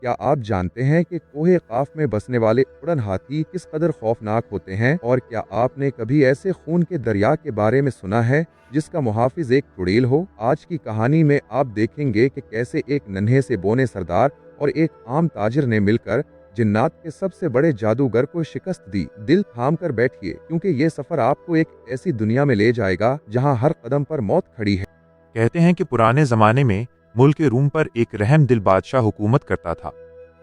क्या आप जानते हैं कि कोहे काफ में बसने वाले उड़न हाथी किस कदर खौफनाक होते हैं? और क्या आपने कभी ऐसे खून के दरिया के बारे में सुना है जिसका मुहाफिज एक चुड़ैल हो? आज की कहानी में आप देखेंगे कि कैसे एक नन्हे से बोने सरदार और एक आम ताजिर ने मिलकर जिन्नात के सबसे बड़े जादूगर को शिकस्त दी। दिल थाम कर बैठिए, क्योंकि ये सफर आपको एक ऐसी दुनिया में ले जाएगा जहां हर कदम पर मौत खड़ी है। कहते हैं कि पुराने जमाने में मुल्क रूम पर एक रहम दिल बादशाह हुकूमत करता था।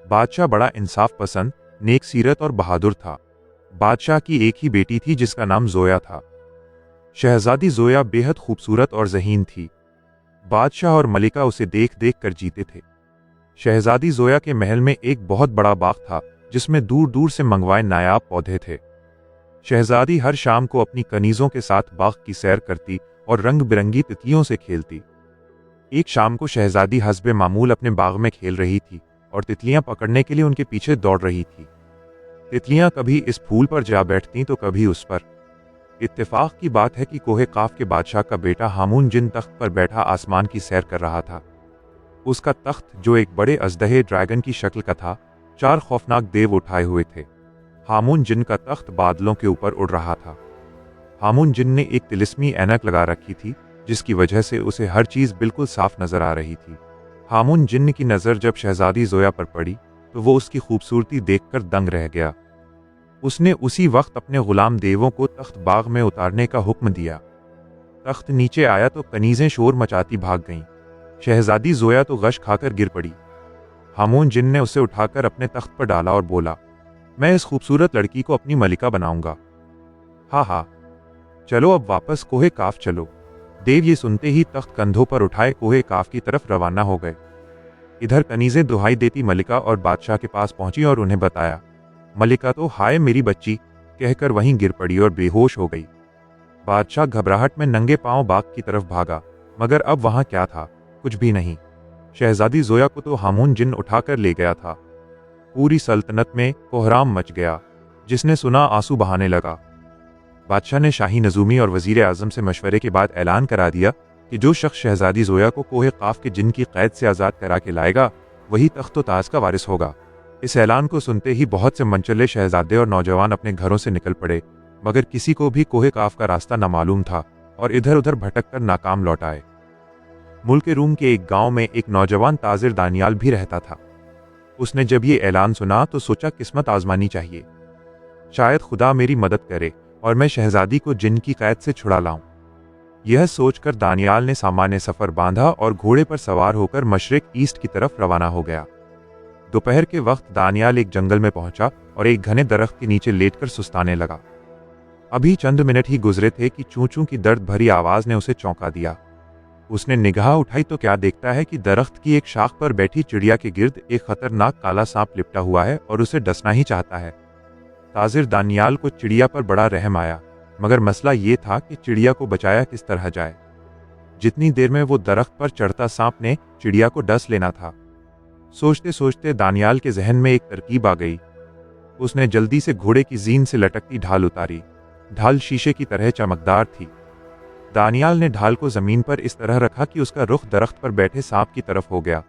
बादशाह बड़ा इंसाफ पसंद, नेक सीरत और बहादुर था। बादशाह की एक ही बेटी थी जिसका नाम जोया था। शहजादी जोया बेहद खूबसूरत और ज़हीन थी। बादशाह और मलिका उसे देख देख कर जीते थे। शहजादी जोया के महल में एक बहुत बड़ा बाग था जिसमें दूर दूर से मंगवाए नायाब पौधे थे। शहजादी हर शाम को अपनी कनीजों के साथ बाग की सैर करती और रंग बिरंगी तितलियों से खेलती। एक शाम को शहजादी हस्बे मामूल अपने बाग में खेल रही थी और तितलियां पकड़ने के लिए उनके पीछे दौड़ रही थी। तितलियां कभी इस फूल पर जा बैठती तो कभी उस पर। इत्तेफाक की बात है कि कोहे काफ के बादशाह का बेटा हामून जिन तख्त पर बैठा आसमान की सैर कर रहा था। उसका तख्त, जो एक बड़े अजदहे ड्रैगन की शक्ल का था, 4 खौफनाक देव उठाए हुए थे। हामून जिन का तख्त बादलों के ऊपर उड़ रहा था। हामून जिन ने एक तिलिस्मी ऐनक लगा रखी थी जिसकी वजह से उसे हर चीज बिल्कुल साफ नजर आ रही थी। हामून जिन्न की नजर जब शहजादी जोया पर पड़ी तो वो उसकी खूबसूरती देखकर दंग रह गया। उसने उसी वक्त अपने गुलाम देवों को तख्त बाग में उतारने का हुक्म दिया। तख्त नीचे आया तो कनीजें शोर मचाती भाग गईं। शहजादी जोया तो गश खाकर गिर पड़ी। हामून जिन ने उसे उठाकर अपने तख्त पर डाला और बोला, मैं इस खूबसूरत लड़की को अपनी मलिका बनाऊंगा। हा, चलो अब वापस कोहे काफ चलो। देव ये सुनते ही तख्त कंधों पर उठाए कोहे काफ की तरफ रवाना हो गए। इधर कनीजें दुहाई देती मलिका और बादशाह के पास पहुंची और उन्हें बताया। मलिका तो हाय मेरी बच्ची कहकर वहीं गिर पड़ी और बेहोश हो गई। बादशाह घबराहट में नंगे पांव बाग की तरफ भागा, मगर अब वहां क्या था? कुछ भी नहीं। शहजादी जोया को तो हामून जिन उठाकर ले गया था। पूरी सल्तनत में कोहराम मच गया। जिसने सुना आंसू बहाने लगा। बादशाह ने शाही नजूमी और वजीर आजम से मशवरे के बाद ऐलान करा दिया कि जो शख्स शहजादी जोया को कोहे काफ के जिन की कैद से आज़ाद करा के लाएगा वही तख्त व ताज का वारिस होगा। इस ऐलान को सुनते ही बहुत से मनचले शहजादे और नौजवान अपने घरों से निकल पड़े, मगर किसी को भी कोहे काफ का रास्ता नामालूम था और इधर उधर भटक कर नाकाम लौट आए। मुल्क रूम के एक गांव में एक नौजवान ताजिर दानियाल भी रहता था। उसने जब ये ऐलान सुना तो सोचा किस्मत आजमानी चाहिए। शायद खुदा मेरी मदद करे और मैं शहजादी को जिन की कैद से छुड़ा लाऊं। यह सोचकर दानियाल ने सामान्य सफर बांधा और घोड़े पर सवार होकर मशरिक ईस्ट की तरफ रवाना हो गया। दोपहर के वक्त दानियाल एक जंगल में पहुंचा और एक घने दरख्त के नीचे लेटकर सुस्ताने लगा। अभी चंद मिनट ही गुजरे थे कि चूं चूं की दर्द भरी आवाज ने उसे चौंका दिया। उसने निगाह उठाई तो क्या देखता है कि दरख्त की एक शाख पर बैठी चिड़िया के गिर्द एक खतरनाक काला सांप लिपटा हुआ है और उसे डसना ही चाहता है। ताजिर दानियाल को चिड़िया पर बड़ा रहम आया, मगर मसला ये था कि चिड़िया को बचाया किस तरह जाए। जितनी देर में वो दरख्त पर चढ़ता सांप ने चिड़िया को डस लेना था। सोचते सोचते दानियाल के जहन में एक तरकीब आ गई। उसने जल्दी से घोड़े की जीन से लटकती ढाल उतारी। ढाल शीशे की तरह चमकदार थी। दानियाल ने ढाल को जमीन पर इस तरह रखा कि उसका रुख दरख्त पर बैठे सांप की तरफ हो गया।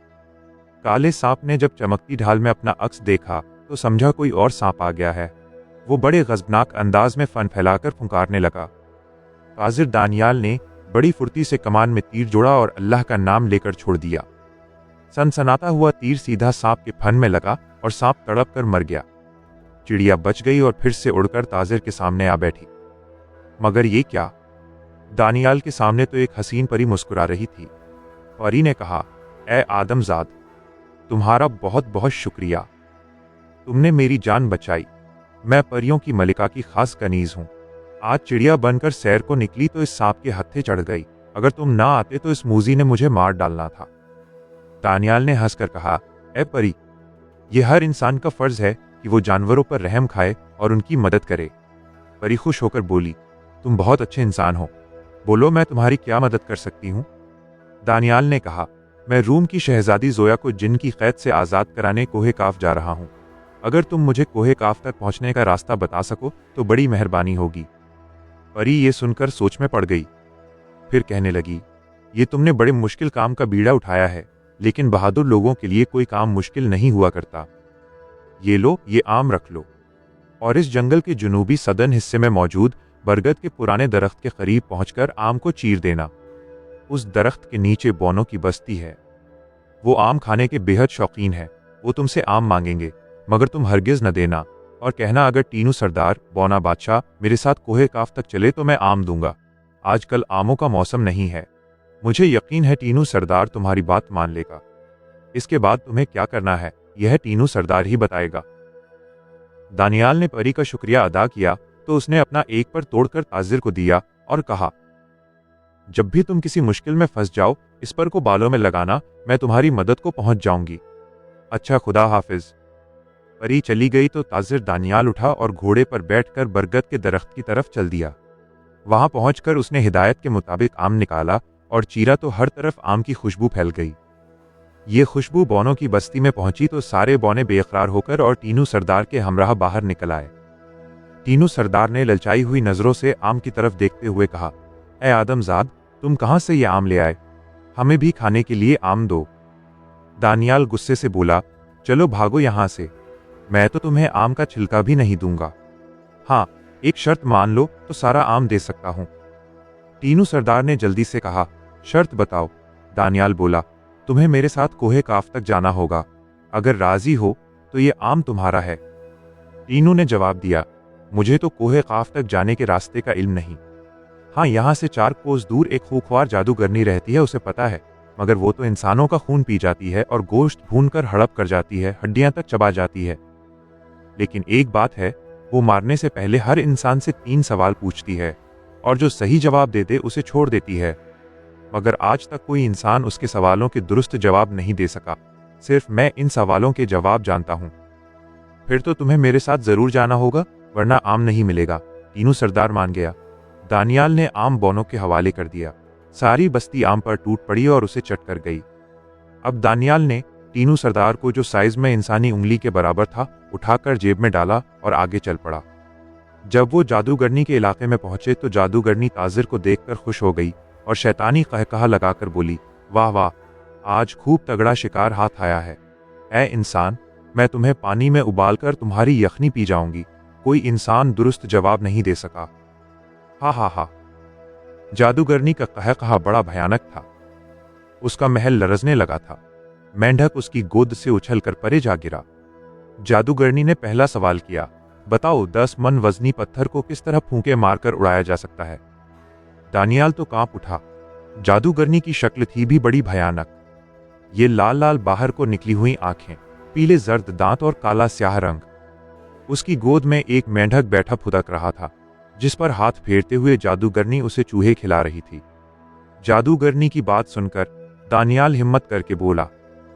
काले सांप ने जब चमकती ढाल में अपना अक्स देखा तो समझा कोई और सांप आ गया है। वो बड़े गजबनाक अंदाज में फन फैलाकर फुंकारने लगा। ताजिर दानियाल ने बड़ी फुर्ती से कमान में तीर जोड़ा और अल्लाह का नाम लेकर छोड़ दिया। सनसनाता हुआ तीर सीधा सांप के फन में लगा और सांप तड़प कर मर गया। चिड़िया बच गई और फिर से उड़कर ताजिर के सामने आ बैठी। मगर ये क्या? दानियाल के सामने तो एक हसीन परी मुस्कुरा रही थी। परी ने कहा, ए आदमजाद, तुम्हारा बहुत बहुत शुक्रिया। तुमने मेरी जान बचाई। मैं परियों की मलिका की खास कनीज हूँ। आज चिड़िया बनकर सैर को निकली तो इस सांप के हत्थे चढ़ गई। अगर तुम ना आते तो इस मूजी ने मुझे मार डालना था। दानियाल ने हंसकर कहा, ए परी, यह हर इंसान का फर्ज है कि वो जानवरों पर रहम खाए और उनकी मदद करे। परी खुश होकर बोली, तुम बहुत अच्छे इंसान हो। बोलो, मैं तुम्हारी क्या मदद कर सकती हूँ? दानियाल ने कहा, मैं रूम की शहजादी जोया को जिन की कैद से आज़ाद कराने कोहे काफ जा रहा हूँ। अगर तुम मुझे कोहे काफ तक पहुँचने का रास्ता बता सको तो बड़ी मेहरबानी होगी। परी ये सुनकर सोच में पड़ गई। फिर कहने लगी, ये तुमने बड़े मुश्किल काम का बीड़ा उठाया है। लेकिन बहादुर लोगों के लिए कोई काम मुश्किल नहीं हुआ करता। ये लो, ये आम रख लो। और इस जंगल के जुनूबी सदन हिस्से में मौजूद बरगद के पुराने दरख्त के करीब पहुंचकर आम को चीर देना। उस दरख्त के नीचे बौनों की बस्ती है। वो आम खाने के बेहद शौकीन है। वो तुमसे आम मांगेंगे, मगर तुम हरगिज न देना, और कहना अगर टीनू सरदार, बौना बादशाह मेरे साथ कोहे काफ तक चले तो मैं आम दूंगा। आजकल आमों का मौसम नहीं है। मुझे यकीन है टीनू सरदार तुम्हारी बात मान लेगा। इसके बाद तुम्हें क्या करना है यह टीनू सरदार ही बताएगा। दानियाल ने परी का शुक्रिया अदा किया तो उसने अपना एक पर तोड़कर ताजिर को दिया और कहा, जब भी तुम किसी मुश्किल में फंस जाओ इस पर को बालों में लगाना, मैं तुम्हारी मदद को पहुंच जाऊंगी। अच्छा, खुदा हाफिज। परी चली गई तो ताजिर दानियाल उठा और घोड़े पर बैठकर बरगद के दरख्त की तरफ चल दिया। वहां पहुंचकर उसने हिदायत के मुताबिक आम निकाला और चीरा तो हर तरफ आम की खुशबू फैल गई। ये खुशबू बौनों की बस्ती में पहुंची तो सारे बौने बेकरार होकर और टीनू सरदार के हमराह बाहर निकल आए। टीनू सरदार ने ललचाई हुई नजरों से आम की तरफ देखते हुए कहा, ए आदमजाद, तुम कहां से ये आम ले आए? हमें भी खाने के लिए आम दो। दानियाल गुस्से से बोला, चलो भागो यहां से, मैं तो तुम्हें आम का छिलका भी नहीं दूंगा। हाँ, एक शर्त मान लो तो सारा आम दे सकता हूं। टीनू सरदार ने जल्दी से कहा, शर्त बताओ। दानियाल बोला, तुम्हें मेरे साथ कोहे काफ तक जाना होगा। अगर राजी हो तो ये आम तुम्हारा है। टीनू ने जवाब दिया, मुझे तो कोहे काफ तक जाने के रास्ते का इल्म नहीं। हाँ, यहाँ से 4 कोस दूर एक खूंखार जादूगरनी रहती है, उसे पता है, मगर वो तो इंसानों का खून पी जाती है और गोश्त भूनकर हड़प कर जाती है, हड्डियां तक चबा जाती है। लेकिन एक बात है, वो मारने से पहले हर इंसान से 3 सवाल पूछती है और जो सही जवाब दे दे उसे छोड़ देती है। मगर आज तक कोई इंसान उसके सवालों के दुरुस्त जवाब नहीं दे सका। सिर्फ मैं इन सवालों के जवाब जानता हूं। फिर तो तुम्हें मेरे साथ जरूर जाना होगा, वरना आम नहीं मिलेगा। टीनू सरदार मान गया। दानियाल ने आम बौनों के हवाले कर दिया। सारी बस्ती आम पर टूट पड़ी और उसे चट कर गई। अब दानियाल ने टीनू सरदार को, जो साइज में इंसानी उंगली के बराबर था, उठाकर जेब में डाला और आगे चल पड़ा। जब वो जादूगरनी के इलाके में पहुंचे तो जादूगरनी ताजिर को देखकर खुश हो गई और शैतानी कहकहा लगाकर बोली, वाह वाह, आज खूब तगड़ा शिकार हाथ आया है। ए इंसान, मैं तुम्हें पानी में उबालकर तुम्हारी यखनी पी जाऊंगी। कोई इंसान दुरुस्त जवाब नहीं दे सका। हा हा हा। जादूगरनी का कहकहा बड़ा भयानक था। उसका महल लरजने लगा था। मेंढक उसकी गोद से उछलकर परे जा गिरा। जादूगरनी ने पहला सवाल किया, बताओ 10 मन वजनी पत्थर को किस तरह फूंके मारकर उड़ाया जा सकता है? दानियाल तो कांप उठा। जादूगरनी की शक्ल थी भी बड़ी भयानक। ये लाल लाल बाहर को निकली हुई आंखें, पीले जर्द दांत और काला स्याह रंग। उसकी गोद में एक मेंढक बैठा फुदक रहा था, जिस पर हाथ फेरते हुए जादूगरनी उसे चूहे खिला रही थी। जादूगरनी की बात सुनकर दानियाल हिम्मत करके बोला,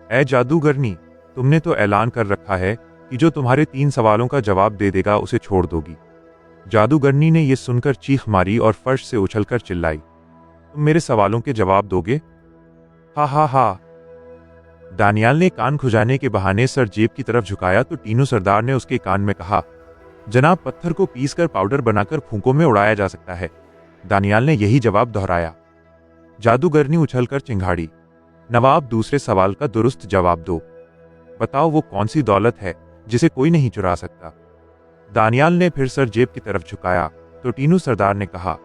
ए जादूगरनी, तुमने तो ऐलान कर रखा है कि जो तुम्हारे 3 सवालों का जवाब दे देगा उसे छोड़ दोगी। जादूगरनी ने यह सुनकर चीख मारी और फर्श से उछलकर चिल्लाई, तुम मेरे सवालों के जवाब दोगे? हा हा हा। दानियाल ने कान खुजाने के बहाने सर जेब की तरफ झुकाया तो टीनू सरदार ने उसके कान में कहा, जनाब, पत्थर को पीसकर पाउडर बनाकर फूंकों में उड़ाया जा सकता है। दानियाल ने यही जवाब दोहराया। जादूगरनी उछलकर चिंघाड़ी, नवाब, दूसरे सवाल का दुरुस्त जवाब दो। बताओ वो कौन सी दौलत है जिसे कोई नहीं चुरा सकता? दानियाल ने फिर सर जेब की तरफ झुकाया तो टीनू सरदार ने कहा,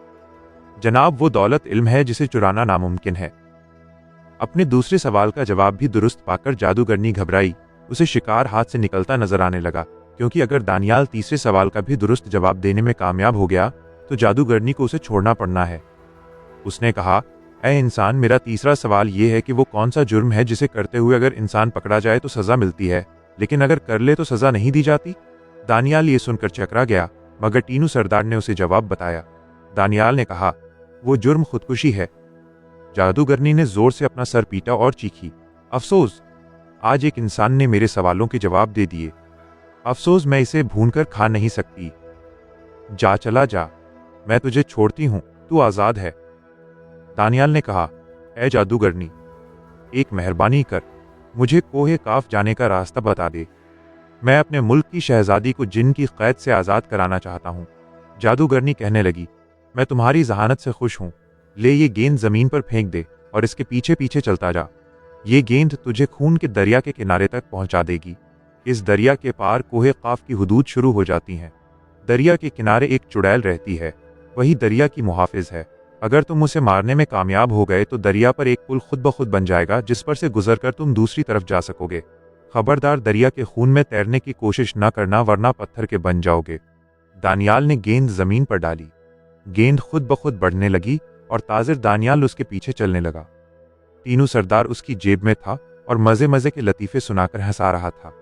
जनाब, वो दौलत इल्म है जिसे चुराना नामुमकिन है। अपने दूसरे सवाल का जवाब भी दुरुस्त पाकर जादूगरनी घबराई। उसे शिकार हाथ से निकलता नजर आने लगा, क्योंकि अगर दानियाल तीसरे सवाल का भी दुरुस्त जवाब देने में कामयाब हो गया तो जादूगरनी को उसे छोड़ना पड़ना है। उसने कहा, ऐ इंसान, मेरा तीसरा सवाल ये है कि वो कौन सा जुर्म है जिसे करते हुए अगर इंसान पकड़ा जाए तो सजा मिलती है, लेकिन अगर कर ले तो सजा नहीं दी जाती? दानियाल ये सुनकर चकरा गया, मगर टीनू सरदार ने उसे जवाब बताया। दानियाल ने कहा, वो जुर्म खुदकुशी है। जादूगरनी ने जोर से अपना सर पीटा और चीखी, अफसोस, आज एक इंसान ने मेरे सवालों के जवाब दे दिए। अफसोस, मैं इसे भूनकर खा नहीं सकती। जा, चला जा, मैं तुझे छोड़ती हूं, तू आजाद है। दानियाल ने कहा, ऐ जादूगरनी, एक मेहरबानी कर, मुझे कोहे काफ जाने का रास्ता बता दे। मैं अपने मुल्क की शहजादी को जिन की कैद से आज़ाद कराना चाहता हूँ। जादूगरनी कहने लगी, मैं तुम्हारी जहानत से खुश हूँ। ले ये गेंद जमीन पर फेंक दे और इसके पीछे पीछे चलता जा। ये गेंद तुझे खून के दरिया के किनारे तक पहुंचा देगी। इस दरिया के पार कोहे काफ की हुदूद शुरू हो जाती हैं। दरिया के किनारे एक चुड़ैल रहती है, वही दरिया की मुहाफिज है। अगर तुम उसे मारने में कामयाब हो गए तो दरिया पर एक पुल खुद ब खुद बन जाएगा, जिस पर से गुजरकर तुम दूसरी तरफ जा सकोगे। खबरदार दरिया के खून में तैरने की कोशिश न करना, वरना पत्थर के बन जाओगे। दानियाल ने गेंद जमीन पर डाली। गेंद खुद ब खुद बढ़ने लगी और ताजिर दानियाल उसके पीछे चलने लगा। तीनू सरदार उसकी जेब में था और मजे मजे के लतीफे सुनाकर हंसा रहा था।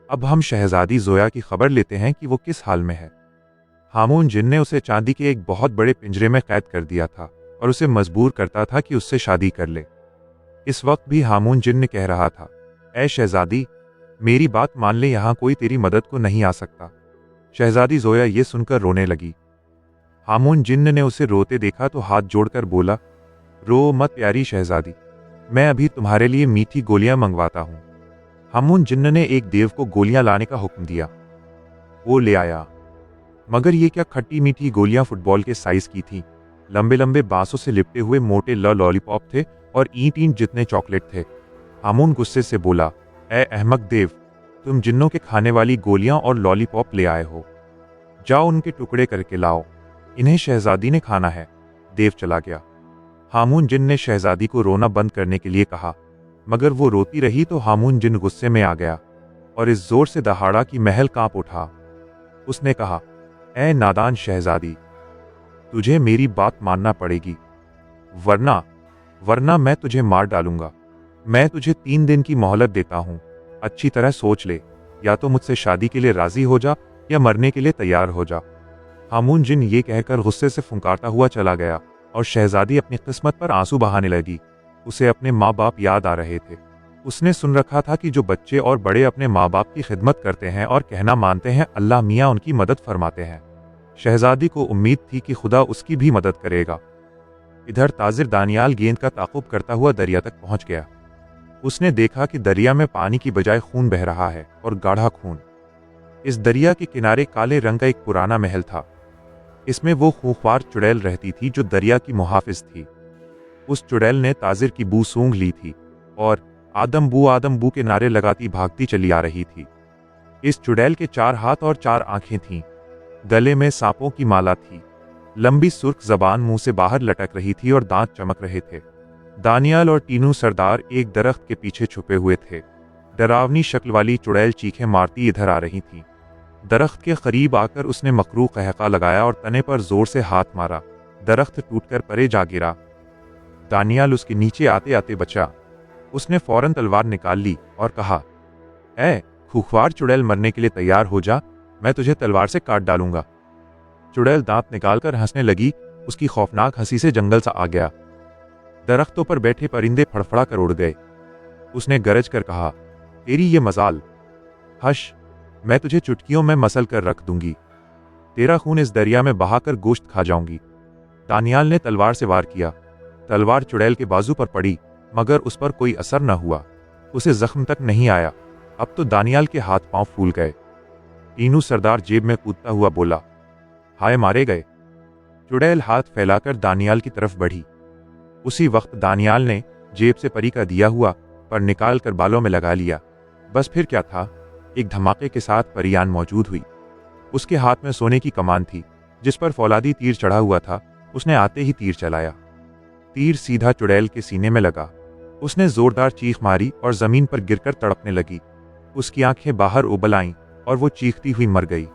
अब हम शहजादी जोया की खबर लेते हैं कि वो किस हाल में है। हामून जिन ने उसे चांदी के एक बहुत बड़े पिंजरे में कैद कर दिया था और उसे मजबूर करता था कि उससे शादी कर ले। इस वक्त भी हामून जिन ने कह रहा था, ऐ शहजादी, मेरी बात मान ले, यहाँ कोई तेरी मदद को नहीं आ सकता। शहजादी जोया ये सुनकर रोने लगी। हामून जिन्न ने उसे रोते देखा तो हाथ जोड़कर बोला, रो मत प्यारी शहजादी, मैं अभी तुम्हारे लिए मीठी गोलियां मंगवाता हूं। हामून जिन्न ने एक देव को गोलियां लाने का हुक्म दिया। वो ले आया, मगर ये क्या खट्टी मीठी गोलियां फुटबॉल के साइज की थीं। लंबे लंबे बांसों से लिपटे हुए मोटे लॉलीपॉप थे और ईंट ईंट जितने चॉकलेट थे। हामून गुस्से से बोला, ए अहमक देव, तुम जिन्नों के खाने वाली गोलियां और लॉलीपॉप ले आए हो, जाओ उनके टुकड़े करके लाओ, इन्हें शहजादी ने खाना है। देव चला गया। हामून जिन ने शहजादी को रोना बंद करने के लिए कहा, मगर वो रोती रही तो हामून जिन गुस्से में आ गया और इस जोर से दहाड़ा कि महल कांप उठा। उसने कहा, ऐ नादान शहजादी, तुझे मेरी बात मानना पड़ेगी, वरना मैं तुझे मार डालूंगा। मैं तुझे 3 दिन की मोहलत देता हूं, अच्छी तरह सोच ले, या तो मुझसे शादी के लिए राजी हो जा या मरने के लिए तैयार हो जा। हामून जिन ये कहकर गुस्से से फुंकारता हुआ चला गया और शहजादी अपनी किस्मत पर आंसू बहाने लगी। उसे अपने माँ बाप याद आ रहे थे। उसने सुन रखा था कि जो बच्चे और बड़े अपने माँ बाप की खिदमत करते हैं और कहना मानते हैं, अल्लाह मियाँ उनकी मदद फरमाते हैं। शहजादी को उम्मीद थी कि खुदा उसकी भी मदद करेगा। इधर ताजिर दानियाल गेंद का ताक़ुब करता हुआ दरिया तक पहुंच गया। उसने देखा कि दरिया में पानी की बजाय खून बह रहा है, और गाढ़ा खून। इस दरिया के किनारे काले रंग का एक पुराना महल था। इसमें वो खूंखार चुड़ैल रहती थी जो दरिया की मुहाफिज थी। उस चुड़ैल ने ताजिर की बू सूंघ ली थी और आदम बू के नारे लगाती भागती चली आ रही थी। इस चुड़ैल के 4 हाथ और 4 आंखें थीं। गले में सांपों की माला थी। लंबी सुर्ख जबान मुंह से बाहर लटक रही थी और दांत चमक रहे थे। दानियाल और तीनू सरदार एक दरख्त के पीछे छुपे हुए थे। डरावनी शक्ल वाली चुड़ैल चीखें मारती इधर आ रही थी। दरख्त के करीब आकर उसने मकरू कहका लगाया और तने पर जोर से हाथ मारा। दरख्त टूटकर परे जा गिरा। दानियाल उसके नीचे आते आते बचा। उसने फौरन तलवार निकाल ली और कहा, ऐ खूंखार चुड़ैल, मरने के लिए तैयार हो जा, मैं तुझे तलवार से काट डालूंगा। चुड़ैल दांत निकालकर हंसने लगी। उसकी खौफनाक हंसी से जंगल सा आ गया। दरख्तों पर बैठे परिंदे फड़फड़ा कर उड़ गए। उसने गरज कर कहा, तेरी ये मजाल, हश, मैं तुझे चुटकियों में मसल कर रख दूंगी। तेरा खून इस दरिया में बहाकर गोश्त खा जाऊंगी। दानियाल ने तलवार से वार किया। तलवार चुड़ैल के बाजू पर पड़ी, मगर उस पर कोई असर न हुआ। उसे जख्म तक नहीं आया। अब तो दानियाल के हाथ पांव फूल गए। तीनू सरदार जेब में कूदता हुआ बोला, हाय मारे गए। चुड़ैल हाथ फैलाकर दानियाल की तरफ बढ़ी। उसी वक्त दानियाल ने जेब से परी का दिया हुआ पर निकाल कर बालों में लगा लिया। बस फिर क्या था, एक धमाके के साथ परियान मौजूद हुई। उसके हाथ में सोने की कमान थी जिस पर फौलादी तीर चढ़ा हुआ था। उसने आते ही तीर चलाया। तीर सीधा चुड़ैल के सीने में लगा। उसने जोरदार चीख मारी और जमीन पर गिरकर तड़पने लगी। उसकी आंखें बाहर उबल आईं और वो चीखती हुई मर गई।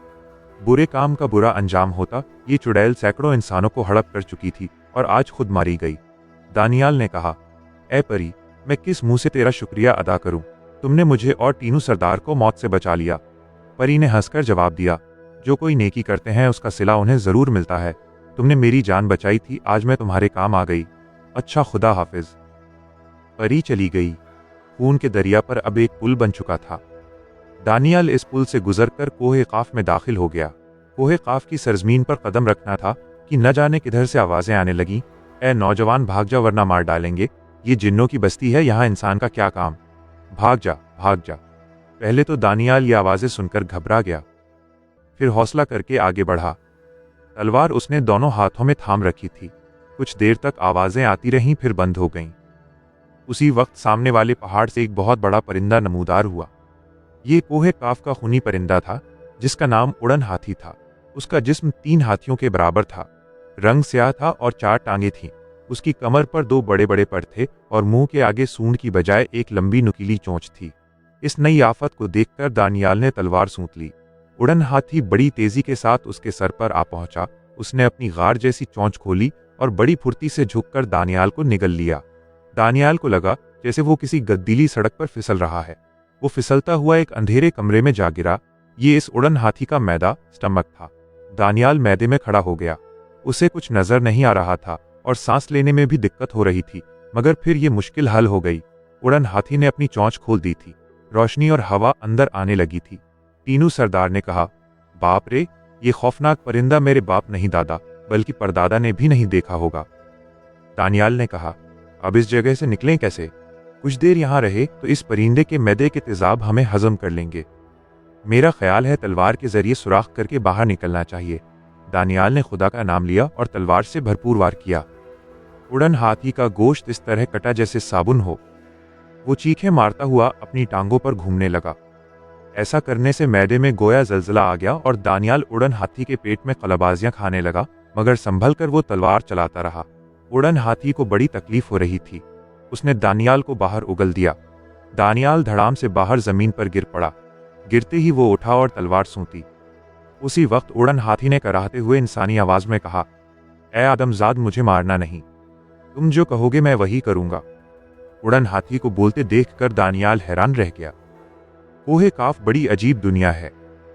बुरे काम का बुरा अंजाम होता। ये चुड़ैल सैकड़ों इंसानों को हड़प कर चुकी थी और आज खुद मारी गई। दानियाल ने कहा, ए परी, मैं किस मुंह से तेरा शुक्रिया अदा करूं? तुमने मुझे और तीनू सरदार को मौत से बचा लिया। परी ने हंसकर जवाब दिया, जो कोई नेकी करते हैं उसका सिला उन्हें जरूर मिलता है। तुमने मेरी जान बचाई थी, आज मैं तुम्हारे काम आ गई। अच्छा, खुदा हाफिज। परी चली गई। खून के दरिया पर अब एक पुल बन चुका था। दानियाल इस पुल से गुजरकर कोहे काफ में दाखिल हो गया। कोहे काफ की सरजमीन पर कदम रखना था कि न जाने किधर से आवाजें आने लगीं, ए नौजवान भाग जा वरना मार डालेंगे। ये जिन्नों की बस्ती है, यहाँ इंसान का क्या काम? भाग जा, भाग जा। पहले तो दानियाल ये आवाजें सुनकर घबरा गया, फिर हौसला करके आगे बढ़ा। तलवार उसने दोनों हाथों में थाम रखी थी। कुछ देर तक आवाजें आती रहीं, फिर बंद हो गईं। उसी वक्त सामने वाले पहाड़ से एक बहुत बड़ा परिंदा नमूदार हुआ। ये कोहे काफ का खूनी परिंदा था जिसका नाम उड़न हाथी था। उसका जिस्म 3 हाथियों के बराबर था, रंग स्याह था और 4 टांगे थीं। उसकी कमर पर 2 बड़े बड़े पर थे और मुंह के आगे सूंड की बजाय एक लंबी नुकीली चोंच थी। इस नई आफत को देखकर दानियाल ने तलवार सूंत ली। उड़न हाथी बड़ी तेजी के साथ उसके सर पर आ पहुंचा। उसने अपनी गार जैसी चोंच खोली और बड़ी फुर्ती से झुककर दानियाल को निगल लिया। दानियाल को लगा जैसे वो किसी गद्दीली सड़क पर फिसल रहा है। वो फिसलता हुआ एक अंधेरे कमरे में जा गिरा। ये इस उड़न हाथी का मैदा स्टमक था। दानियाल मैदे में खड़ा हो गया। उसे कुछ नजर नहीं आ रहा था और सांस लेने में भी दिक्कत हो रही थी, मगर फिर ये मुश्किल हल हो गई। उड़न हाथी ने अपनी चोंच खोल दी थी। रोशनी और हवा अंदर आने लगी थी। तीनू सरदार ने कहा, बाप रे, ये खौफनाक परिंदा मेरे बाप नहीं दादा बल्कि परदादा ने भी नहीं देखा होगा। दानियाल ने कहा, अब इस जगह से निकलें कैसे? कुछ देर यहाँ रहे तो इस परिंदे के मैदे के तेजाब हमें हजम कर लेंगे। मेरा ख्याल है तलवार के जरिए सुराख करके बाहर निकलना चाहिए। दानियाल ने खुदा का नाम लिया और तलवार से भरपूर वार किया। उड़न हाथी का गोश्त इस तरह कटा जैसे साबुन हो। वो चीखें मारता हुआ अपनी टांगों पर घूमने लगा। ऐसा करने से मैदे में गोया जलजला आ गया और दानियाल उड़न हाथी के पेट में कलाबाजियां खाने लगा, मगर संभल कर वो तलवार चलाता रहा। उड़न हाथी को बड़ी तकलीफ हो रही थी। उसने दानियाल को बाहर उगल दिया। दानियाल धड़ाम से बाहर जमीन पर गिर पड़ा। गिरते ही वो उठा और तलवार सूंती। उसी वक्त उड़न हाथी ने कराहते हुए इंसानी आवाज में कहा, ए आदमजाद, मुझे मारना नहीं। तुम जो कहोगे मैं वही करूंगा। उड़न हाथी को बोलते देखकर दानियाल हैरान रह गया। कोहे काफ बड़ी अजीब दुनिया है।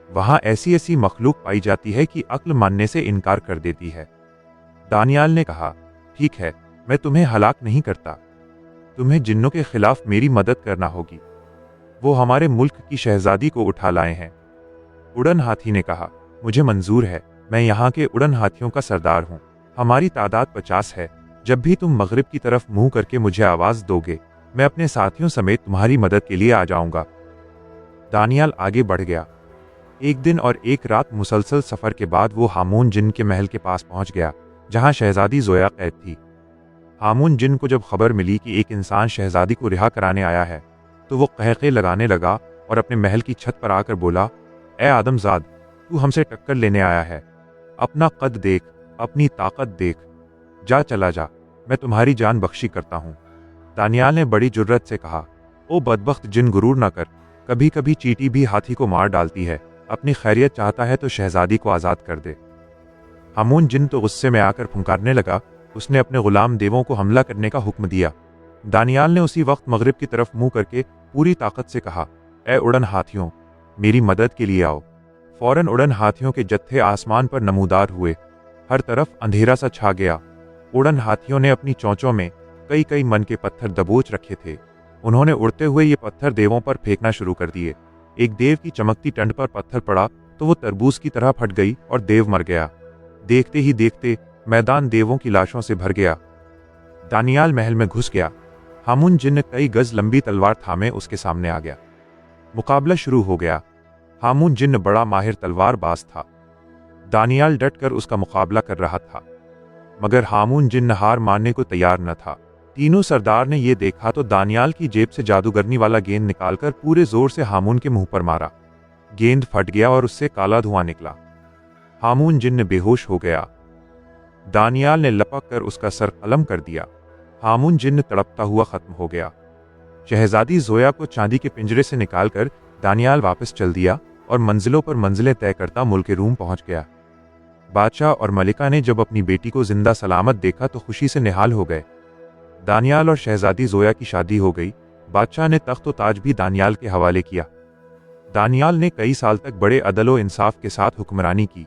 वहां ऐसी ऐसी मखलूक पाई जाती है कि अक्ल मानने से इनकार कर देती है। दानियाल ने कहा, ठीक है, मैं तुम्हें हलाक नहीं करता। तुम्हें जिन्नों के खिलाफ मेरी मदद करना होगी। वो हमारे मुल्क की शहजादी को उठा लाए हैं। उड़न हाथी ने कहा, मुझे मंजूर है। मैं यहाँ के उड़न हाथियों का सरदार हूँ। हमारी तादाद 50 है। जब भी तुम मगरिब की तरफ मुंह करके मुझे आवाज दोगे, मैं अपने साथियों समेत तुम्हारी मदद के लिए आ जाऊंगा। दानियाल आगे बढ़ गया। एक दिन और एक रात मुसलसल सफर के बाद वो हामून जिन के महल के पास पहुंच गया, जहां शहजादी जोया कैद थी। हामून जिन को जब खबर मिली कि एक इंसान शहजादी को रिहा कराने आया है, तो वो कहके लगाने लगा और अपने महल की छत पर आकर बोला, ए आदमजाद, तू हमसे टक्कर लेने आया है। अपना कद देख, अपनी ताकत देख। जा, चला जा, मैं तुम्हारी जान बख्शी करता हूँ। दानियाल ने बड़ी जुर्रत से कहा, ओ बदबख्त जिन, गुरूर ना कर। कभी कभी चींटी भी हाथी को मार डालती है। अपनी खैरियत चाहता है तो शहजादी को आज़ाद कर दे। हामून जिन तो गुस्से में आकर फुंकारने लगा। उसने अपने गुलाम देवों को हमला करने का हुक्म दिया। दानियाल ने उसी वक्त मगरिब की तरफ मुंह करके पूरी ताकत से कहा, ए उड़न हाथियों, मेरी मदद के लिए आओ। फौरन उड़न हाथियों के जत्थे आसमान पर नमूदार हुए। हर तरफ अंधेरा सा छा गया। उड़न हाथियों ने अपनी चोंचों में कई कई मन के पत्थर दबोच रखे थे। उन्होंने उड़ते हुए ये पत्थर देवों पर फेंकना शुरू कर दिए। एक देव की चमकती टंड पर पत्थर पड़ा तो वो तरबूज की तरह फट गई और देव मर गया। देखते ही देखते मैदान देवों की लाशों से भर गया। दानियाल महल में घुस गया। हामून जिन कई गज लंबी तलवार थामे उसके सामने आ गया। मुकाबला शुरू हो गया। हामून जिन बड़ा माहिर तलवारबाज था। दानियाल डटकर उसका मुकाबला कर रहा था, मगर हामून जिन हार मानने को तैयार न था। तीनों सरदार ने यह देखा तो दानियाल की जेब से जादूगरनी वाला गेंद निकालकर पूरे जोर से हामून के मुंह पर मारा। गेंद फट गया और उससे काला धुआं निकला। हामून जिन बेहोश हो गया। दानियाल ने लपक कर उसका सर कलम कर दिया। हामून जिन तड़पता हुआ खत्म हो गया। शहजादी जोया को चांदी के पिंजरे से निकालकर दानियाल वापस चल दिया और मंजिलों पर मंजिलें तय करता मुल्क रूम पहुंच गया। बादशाह और मलिका ने जब अपनी बेटी को जिंदा सलामत देखा तो खुशी से निहाल हो गए। दानियाल और शहजादी जोया की शादी हो गई। बादशाह ने तख्त व ताज भी दानियाल के हवाले किया। दानियाल ने कई साल तक बड़े अदल व इंसाफ के साथ हुक्मरानी की।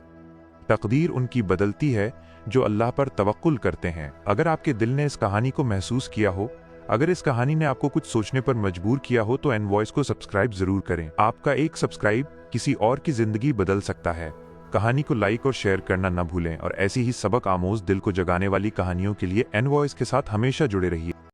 तकदीर उनकी बदलती है जो अल्लाह पर तवक्कुल करते हैं। अगर आपके दिल ने इस कहानी को महसूस किया हो, अगर इस कहानी ने आपको कुछ सोचने पर मजबूर किया हो, तो एन वॉइस को सब्सक्राइब जरूर करें। आपका एक सब्सक्राइब किसी और की जिंदगी बदल सकता है। कहानी को लाइक और शेयर करना न भूलें और ऐसी ही सबक आमोज दिल को जगाने वाली कहानियों के लिए एन वॉइस के साथ हमेशा जुड़े रहिए।